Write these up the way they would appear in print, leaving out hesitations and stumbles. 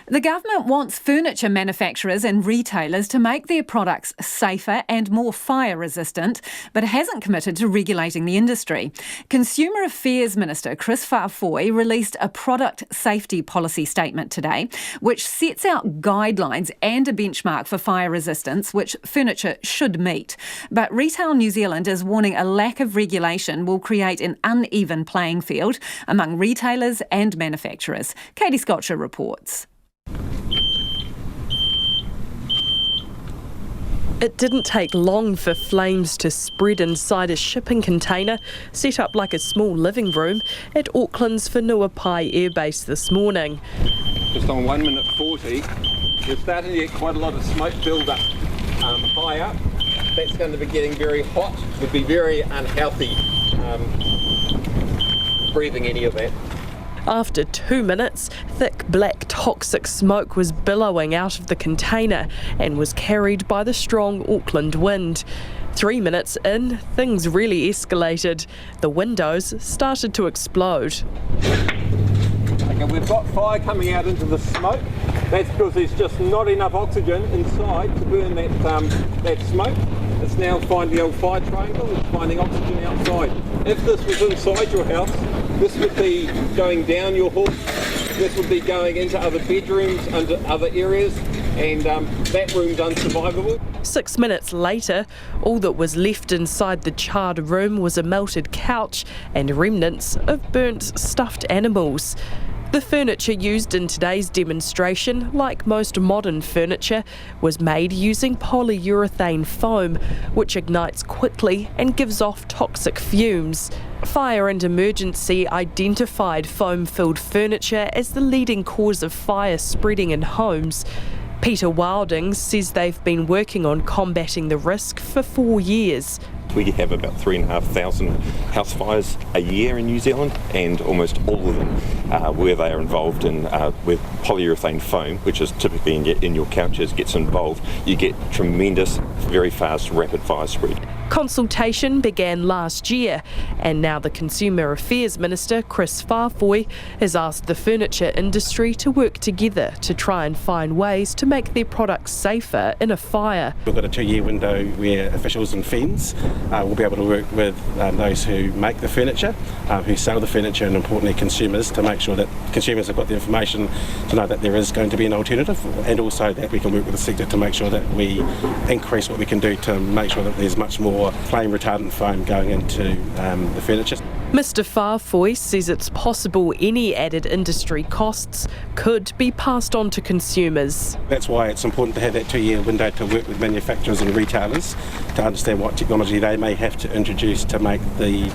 The government wants furniture manufacturers and retailers to make their products safer and more fire-resistant, but hasn't committed to regulating the industry. Consumer Affairs Minister Chris Farfoy released a product safety policy statement today, which sets out guidelines and a benchmark for fire resistance, which furniture should meet. But Retail New Zealand is warning a lack of regulation will create an uneven playing field among retailers and manufacturers. Katie Scotcher reports. It didn't take long for flames to spread inside a shipping container set up like a small living room at Auckland's Whenuapai airbase this morning. Just on 1 minute 40, we're starting to get quite a lot of smoke build up high up. That's going to be getting very hot. It would be very unhealthy breathing any of that. After 2 minutes, thick black toxic smoke was billowing out of the container and was carried by the strong Auckland wind. 3 minutes in, things really escalated. The windows started to explode. Okay, we've got fire coming out into the smoke. That's because there's just not enough oxygen inside to burn that smoke. It's now finding the old fire triangle, it's finding oxygen outside. If this was inside your house, this would be going down your hall, this would be going into other bedrooms, into other areas, and that room's unsurvivable. 6 minutes later, all that was left inside the charred room was a melted couch and remnants of burnt stuffed animals. The furniture used in today's demonstration, like most modern furniture, was made using polyurethane foam, which ignites quickly and gives off toxic fumes. Fire and Emergency identified foam-filled furniture as the leading cause of fire spreading in homes. Peter Wilding says they've been working on combating the risk for 4 years. We have about 3,500 house fires a year in New Zealand, and almost all of them where they are involved in with polyurethane foam, which is typically in your couches, gets involved, you get tremendous, very fast, rapid fire spread. Consultation began last year, and now the Consumer Affairs Minister, Chris Farfoy, has asked the furniture industry to work together to try and find ways to make their products safer in a fire. We've got a 2-year window where officials and friends will be able to work with those who make the furniture, who sell the furniture, and importantly consumers, to make sure that consumers have got the information to know that there is going to be an alternative, and also that we can work with the sector to make sure that we increase what we can do to make sure that there's much more flame retardant foam going into the furniture. Mr Farfoy says it's possible any added industry costs could be passed on to consumers. That's why it's important to have that 2-year window to work with manufacturers and retailers to understand what technology they may have to introduce to make the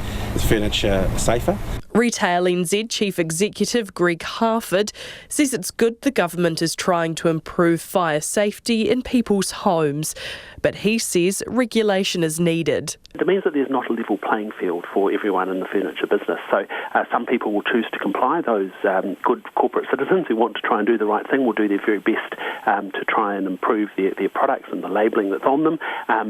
furniture safer. Retail NZ Chief Executive Greg Harford says it's good the government is trying to improve fire safety in people's homes, but he says regulation is needed. It means that there's not a level playing field for everyone in the furniture business. So some people will choose to comply. Those good corporate citizens who want to try and do the right thing will do their very best to try and improve their products and the labelling that's on them.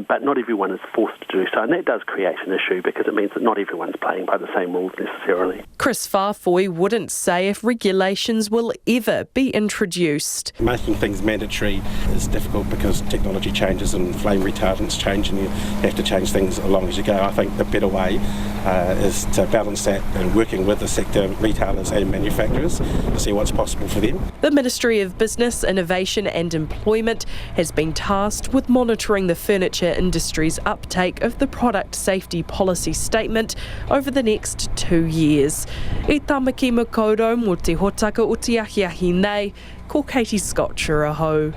But not everyone is forced to do so. And that does create an issue because it means that not everyone's playing by the same rules necessarily. Chris Farfoy wouldn't say if regulations will ever be introduced. Making things mandatory is difficult because technology changes and flame retardants change, and you have to change things along as you go. I think the better way is to balance that and working with the sector, retailers and manufacturers to see what's possible for them. The Ministry of Business, Innovation and Employment has been tasked with monitoring the furniture industry's uptake of the product safety policy statement over the next 2 years. E tamaki makaurau mo te hotaka o te ahiahi nei, ko Katie Scotcher ahau.